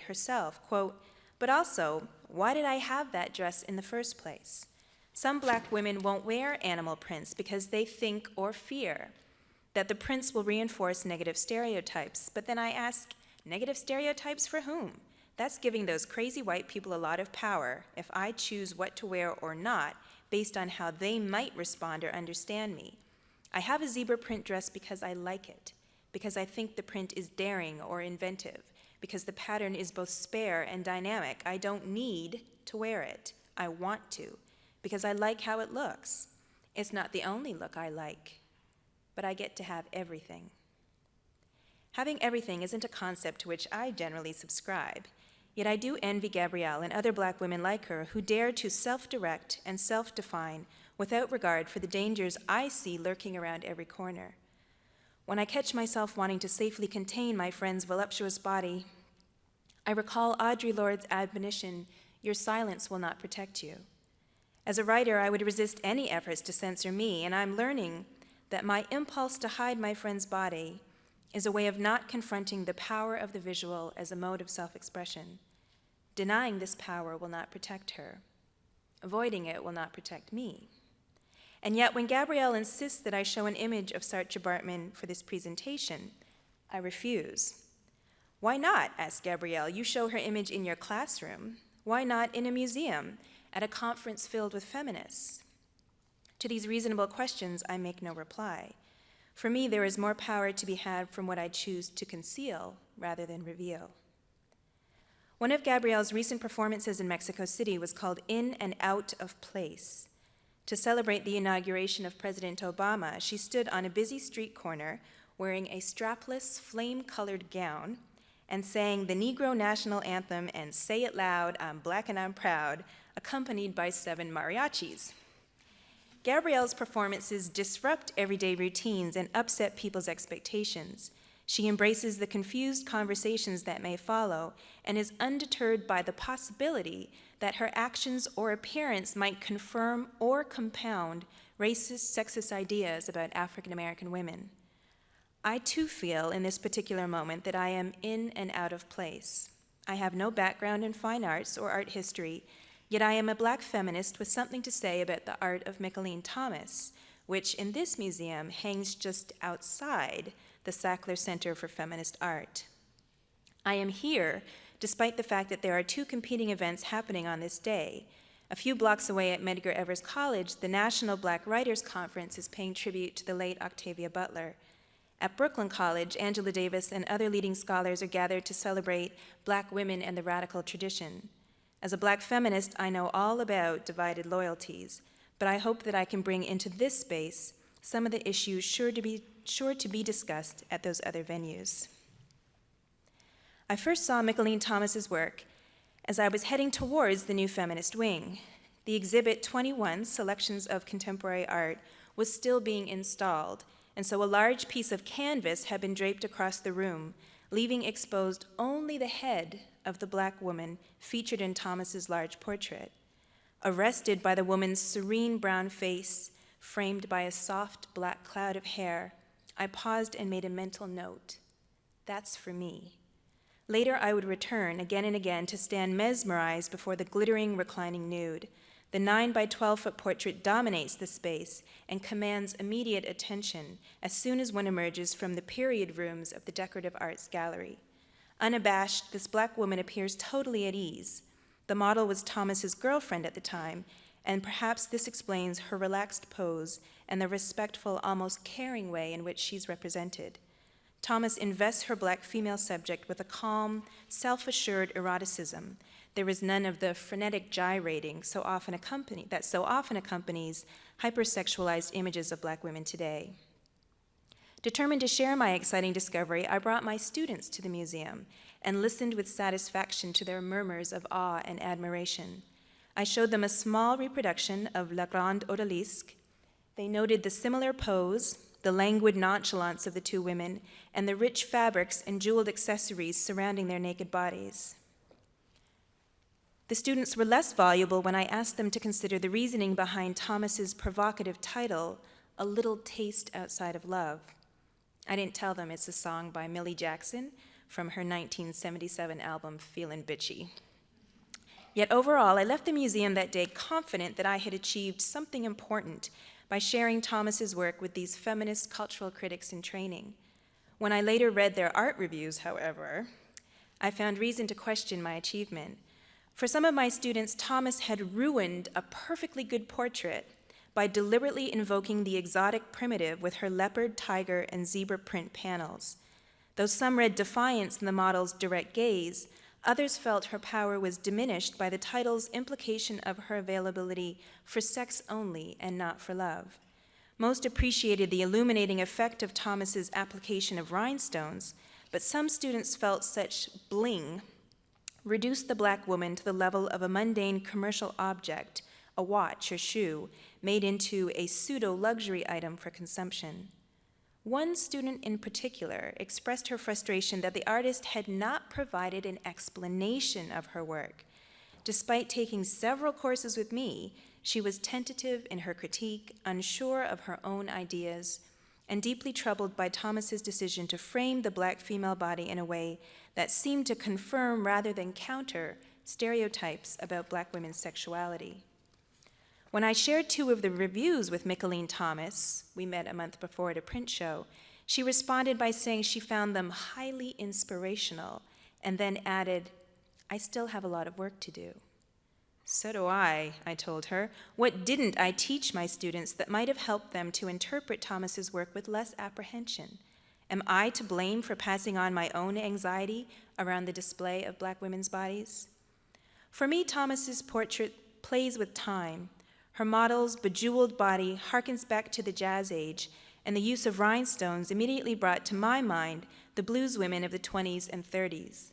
herself, quote, "But also, why did I have that dress in the first place? Some black women won't wear animal prints because they think or fear that the prints will reinforce negative stereotypes. But then I ask, negative stereotypes for whom? That's giving those crazy white people a lot of power if I choose what to wear or not based on how they might respond or understand me. I have a zebra print dress because I like it, because I think the print is daring or inventive, because the pattern is both spare and dynamic. I don't need to wear it. I want to, because I like how it looks. It's not the only look I like, but I get to have everything." Having everything isn't a concept to which I generally subscribe, yet I do envy Gabrielle and other black women like her who dare to self-direct and self-define without regard for the dangers I see lurking around every corner. When I catch myself wanting to safely contain my friend's voluptuous body, I recall Audre Lorde's admonition, "Your silence will not protect you." As a writer, I would resist any efforts to censor me, and I'm learning that my impulse to hide my friend's body is a way of not confronting the power of the visual as a mode of self-expression. Denying this power will not protect her. Avoiding it will not protect me. And yet, when Gabrielle insists that I show an image of Saartjie Baartman for this presentation, I refuse. "Why not?" asked Gabrielle. "You show her image in your classroom. Why not in a museum, at a conference filled with feminists?" To these reasonable questions, I make no reply. For me, there is more power to be had from what I choose to conceal rather than reveal. One of Gabrielle's recent performances in Mexico City was called "In and Out of Place." To celebrate the inauguration of President Obama, she stood on a busy street corner wearing a strapless, flame-colored gown and sang the Negro National Anthem and "Say It Loud, I'm Black and I'm Proud," accompanied by 7 mariachis. Gabrielle's performances disrupt everyday routines and upset people's expectations. She embraces the confused conversations that may follow and is undeterred by the possibility that her actions or appearance might confirm or compound racist, sexist ideas about African American women. I too feel in this particular moment that I am in and out of place. I have no background in fine arts or art history, yet I am a black feminist with something to say about the art of Mickalene Thomas, which in this museum hangs just outside the Sackler Center for Feminist Art. I am here despite the fact that there are 2 competing events happening on this day. A few blocks away at Medgar Evers College, the National Black Writers Conference is paying tribute to the late Octavia Butler. At Brooklyn College, Angela Davis and other leading scholars are gathered to celebrate black women and the radical tradition. As a black feminist, I know all about divided loyalties, but I hope that I can bring into this space some of the issues sure to be discussed at those other venues. I first saw Mickalene Thomas's work as I was heading towards the new feminist wing. The exhibit 21, Selections of Contemporary Art, was still being installed, and so a large piece of canvas had been draped across the room, leaving exposed only the head of the black woman featured in Thomas's large portrait. Arrested by the woman's serene brown face, framed by a soft black cloud of hair, I paused and made a mental note. That's for me. Later, I would return again and again to stand mesmerized before the glittering, reclining nude. The 9 by 12-foot portrait dominates the space and commands immediate attention as soon as one emerges from the period rooms of the Decorative Arts Gallery. Unabashed, this black woman appears totally at ease. The model was Thomas's girlfriend at the time, and perhaps this explains her relaxed pose and the respectful, almost caring way in which she's represented. Thomas invests her black female subject with a calm, self-assured eroticism. There is none of the frenetic gyrating that so often accompanies hypersexualized images of black women today. Determined to share my exciting discovery, I brought my students to the museum and listened with satisfaction to their murmurs of awe and admiration. I showed them a small reproduction of La Grande Odalisque. They noted the similar pose, the languid nonchalance of the 2 women, and the rich fabrics and jeweled accessories surrounding their naked bodies. The students were less voluble when I asked them to consider the reasoning behind Thomas's provocative title, A Little Taste Outside of Love. I didn't tell them it's a song by Millie Jackson, from her 1977 album, Feelin' Bitchy. Yet overall, I left the museum that day confident that I had achieved something important by sharing Thomas's work with these feminist cultural critics in training. When I later read their art reviews, however, I found reason to question my achievement. For some of my students, Thomas had ruined a perfectly good portrait by deliberately invoking the exotic primitive with her leopard, tiger, and zebra print panels. Though some read defiance in the model's direct gaze, others felt her power was diminished by the title's implication of her availability for sex only and not for love. Most appreciated the illuminating effect of Thomas's application of rhinestones, but some students felt such bling reduced the Black woman to the level of a mundane commercial object, a watch or shoe, made into a pseudo-luxury item for consumption. One student in particular expressed her frustration that the artist had not provided an explanation of her work. Despite taking several courses with me, she was tentative in her critique, unsure of her own ideas, and deeply troubled by Thomas's decision to frame the Black female body in a way that seemed to confirm rather than counter stereotypes about Black women's sexuality. When I shared 2 of the reviews with Micheline Thomas, we met a month before at a print show, she responded by saying she found them highly inspirational, and then added, "I still have a lot of work to do." "So do I told her. What didn't I teach my students that might have helped them to interpret Thomas's work with less apprehension? Am I to blame for passing on my own anxiety around the display of Black women's bodies? For me, Thomas's portrait plays with time. Her model's bejeweled body harkens back to the Jazz Age, and the use of rhinestones immediately brought to my mind the blues women of the 20s and 30s.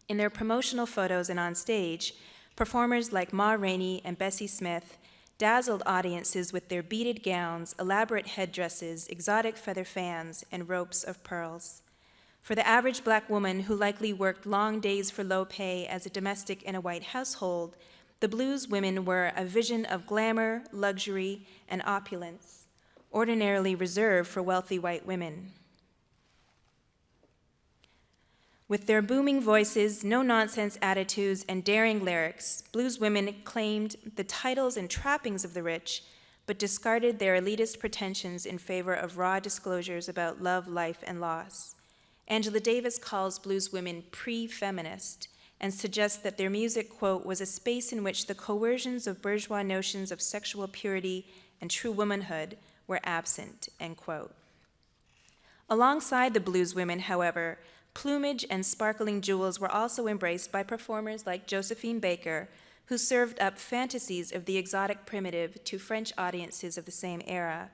In their promotional photos and on stage, performers like Ma Rainey and Bessie Smith dazzled audiences with their beaded gowns, elaborate headdresses, exotic feather fans, and ropes of pearls. For the average Black woman who likely worked long days for low pay as a domestic in a white household, the blues women were a vision of glamour, luxury, and opulence, ordinarily reserved for wealthy white women. With their booming voices, no-nonsense attitudes, and daring lyrics, blues women claimed the titles and trappings of the rich, but discarded their elitist pretensions in favor of raw disclosures about love, life, and loss. Angela Davis calls blues women pre-feminist, and suggests that their music, quote, was a space in which the coercions of bourgeois notions of sexual purity and true womanhood were absent, end quote. Alongside the blues women, however, plumage and sparkling jewels were also embraced by performers like Josephine Baker, who served up fantasies of the exotic primitive to French audiences of the same era.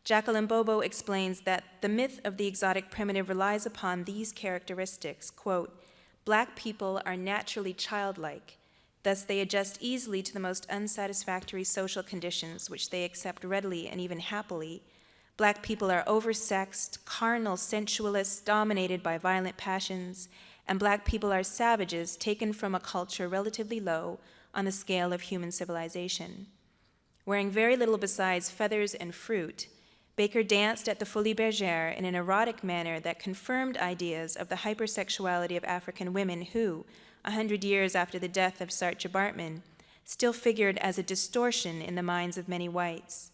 Jacqueline Bobo explains that the myth of the exotic primitive relies upon these characteristics, quote, Black people are naturally childlike, thus they adjust easily to the most unsatisfactory social conditions, which they accept readily and even happily. Black people are oversexed, carnal sensualists dominated by violent passions, and Black people are savages taken from a culture relatively low on the scale of human civilization. Wearing very little besides feathers and fruit, Baker danced at the Folies Bergère in an erotic manner that confirmed ideas of the hypersexuality of African women who, 100 years after the death of Saartjie Baartman, still figured as a distortion in the minds of many whites.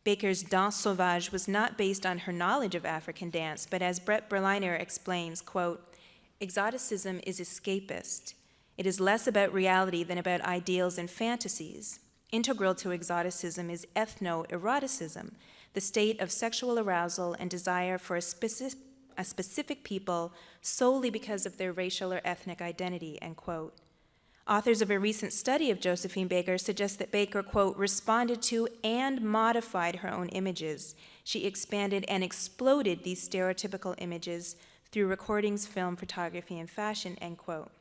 Baker's danse sauvage was not based on her knowledge of African dance, but as Brett Berliner explains, quote, exoticism is escapist. It is less about reality than about ideals and fantasies. Integral to exoticism is ethno-eroticism, the state of sexual arousal and desire for a specific people solely because of their racial or ethnic identity, end quote. Authors of a recent study of Josephine Baker suggest that Baker, quote, responded to and modified her own images. She expanded and exploded these stereotypical images through recordings, film, photography, and fashion, end quote.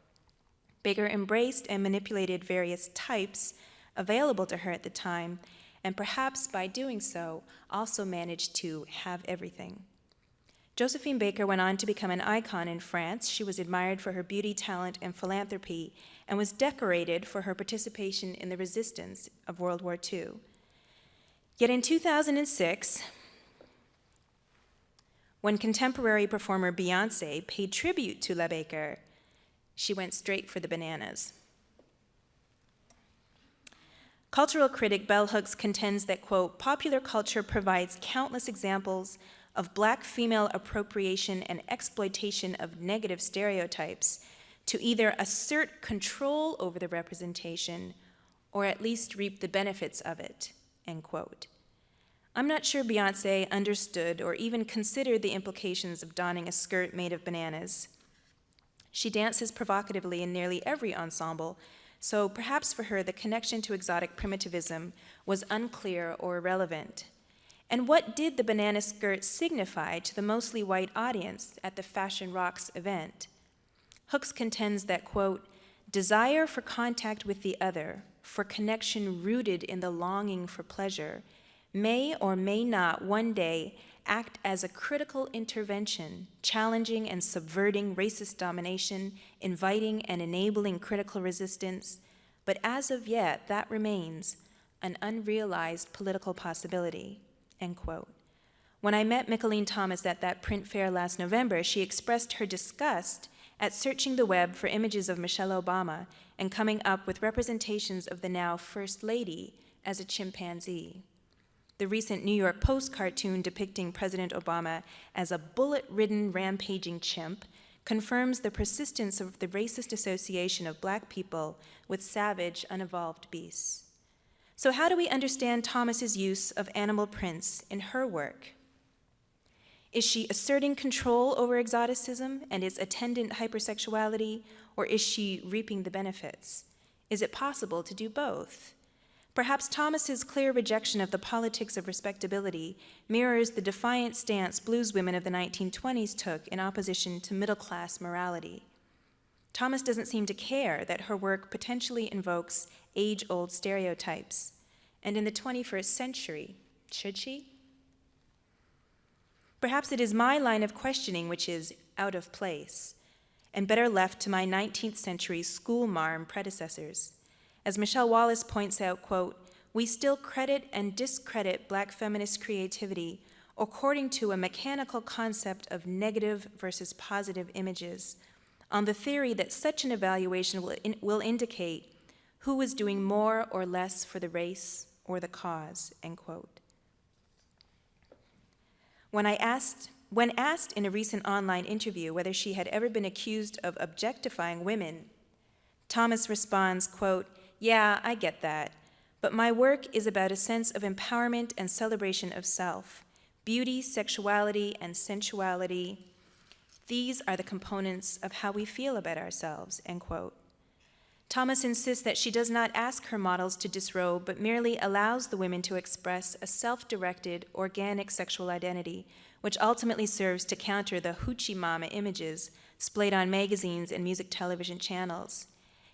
Baker embraced and manipulated various types available to her at the time, and perhaps by doing so, also managed to have everything. Josephine Baker went on to become an icon in France. She was admired for her beauty, talent, and philanthropy, and was decorated for her participation in the resistance of World War II. Yet in 2006, When contemporary performer Beyoncé paid tribute to LeBaker, she went straight for the bananas. Cultural critic Bell Hooks contends that, quote, popular culture provides countless examples of Black female appropriation and exploitation of negative stereotypes to either assert control over the representation or at least reap the benefits of it, end quote. I'm not sure Beyoncé understood or even considered the implications of donning a skirt made of bananas. She dances provocatively in nearly every ensemble, so perhaps for her the connection to exotic primitivism was unclear or irrelevant. And what did the banana skirt signify to the mostly white audience at the Fashion Rocks event? Hooks contends that, quote, desire for contact with the other, for connection rooted in the longing for pleasure, may or may not one day act as a critical intervention, challenging and subverting racist domination, inviting and enabling critical resistance, but as of yet, that remains an unrealized political possibility, end quote. When I met Micheline Thomas at that print fair last November, she expressed her disgust at searching the web for images of Michelle Obama and coming up with representations of the now First Lady as a chimpanzee. The recent New York Post cartoon depicting President Obama as a bullet-ridden, rampaging chimp confirms the persistence of the racist association of Black people with savage, unevolved beasts. So how do we understand Thomas's use of animal prints in her work? Is she asserting control over exoticism and its attendant hypersexuality, or is she reaping the benefits? Is it possible to do both? Perhaps Thomas's clear rejection of the politics of respectability mirrors the defiant stance blueswomen of the 1920s took in opposition to middle-class morality. Thomas doesn't seem to care that her work potentially invokes age-old stereotypes. And in the 21st century, should she? Perhaps it is my line of questioning which is out of place, and better left to my 19th century schoolmarm predecessors. As Michelle Wallace points out, quote, we still credit and discredit Black feminist creativity according to a mechanical concept of negative versus positive images, on the theory that such an evaluation will indicate who is doing more or less for the race or the cause, end quote. When asked in a recent online interview whether she had ever been accused of objectifying women, Thomas responds, quote, yeah, I get that, but my work is about a sense of empowerment and celebration of self. Beauty, sexuality, and sensuality, these are the components of how we feel about ourselves, end quote. Thomas insists that she does not ask her models to disrobe, but merely allows the women to express a self-directed, organic sexual identity, which ultimately serves to counter the hoochie mama images splayed on magazines and music television channels.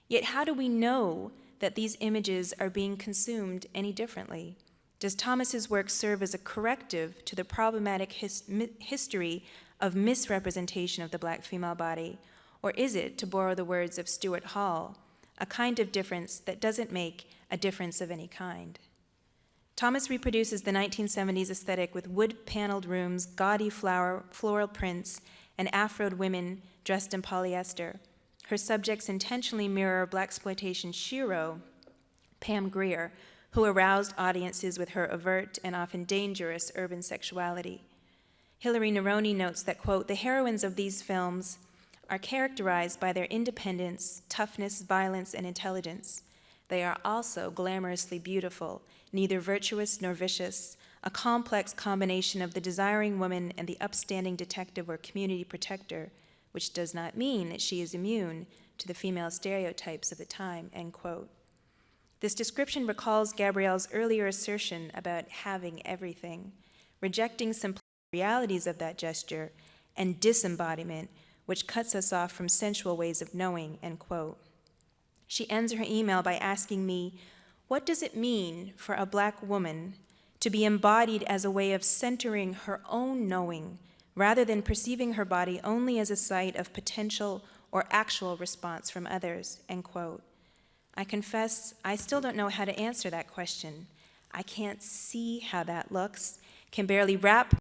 Yet how do we know that these images are being consumed any differently? Does Thomas's work serve as a corrective to the problematic history of misrepresentation of the Black female body? Or is it, to borrow the words of Stuart Hall, a kind of difference that doesn't make a difference of any kind? Thomas reproduces the 1970s aesthetic with wood-paneled rooms, gaudy floral prints, and afroed women dressed in polyester. Her subjects intentionally mirror blaxploitation shero, Pam Grier, who aroused audiences with her overt and often dangerous urban sexuality. Hilary Neroni notes that, quote, the heroines of these films are characterized by their independence, toughness, violence, and intelligence. They are also glamorously beautiful, neither virtuous nor vicious, a complex combination of the desiring woman and the upstanding detective or community protector, which does not mean that she is immune to the female stereotypes of the time, end quote. This description recalls Gabrielle's earlier assertion about having everything, rejecting simplistic realities of that gesture and disembodiment, which cuts us off from sensual ways of knowing, end quote. She ends her email by asking me, what does it mean for a Black woman to be embodied as a way of centering her own knowing rather than perceiving her body only as a site of potential or actual response from others, end quote. I confess I still don't know how to answer that question. I can't see how that looks, can barely wrap